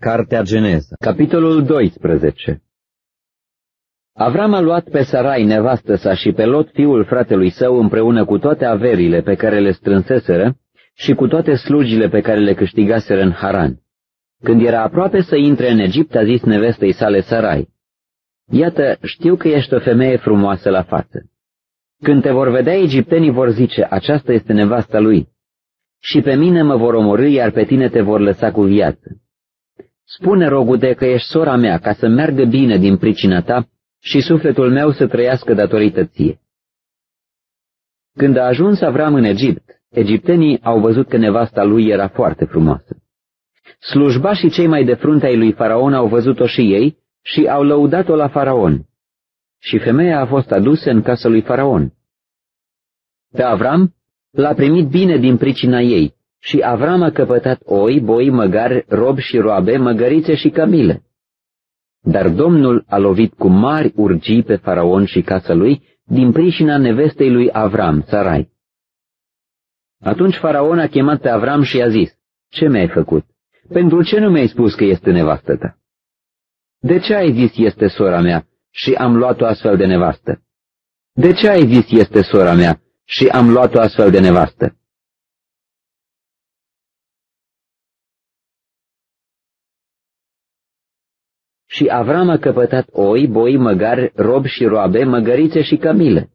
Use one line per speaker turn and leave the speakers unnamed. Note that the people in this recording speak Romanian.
Cartea Geneza, capitolul 12. Avram a luat pe Sarai, nevastă sa, și pe Lot, fiul fratelui său, împreună cu toate averile pe care le strânseseră și cu toate slugile pe care le câștigaseră în Haran. Când era aproape să intre în Egipt, a zis nevestei sale Sarai: „Iată, știu că ești o femeie frumoasă la față. Când te vor vedea, egiptenii vor zice: aceasta este nevasta lui. Și pe mine mă vor omorî, iar pe tine te vor lăsa cu viață. Spune, rogute, că ești sora mea, ca să meargă bine din pricina ta și sufletul meu să trăiască datorită ție.” Când a ajuns Avram în Egipt, egiptenii au văzut că nevasta lui era foarte frumoasă. Slujbașii cei mai de frunte ai lui Faraon au văzut-o și ei și au lăudat-o la Faraon. Și femeia a fost adusă în casa lui Faraon. Pe Avram l-a primit bine din pricina ei și Avram a căpătat oi, boi, măgari, robi și roabe, măgărițe și camile. Dar Domnul a lovit cu mari urgii pe Faraon și casa lui din pricina nevestei lui Avram, Sarai. Atunci Faraon a chemat pe Avram și i-a zis: „Ce mi-ai făcut? Pentru ce nu mi-ai spus că este nevastă ta? De ce ai zis este sora mea și am luat-o astfel de nevastă? De ce ai zis este sora mea și am luat-o astfel de nevastă?” Și Avram a căpătat oi, boi, măgari, robi și roabe, măgărițe și camile.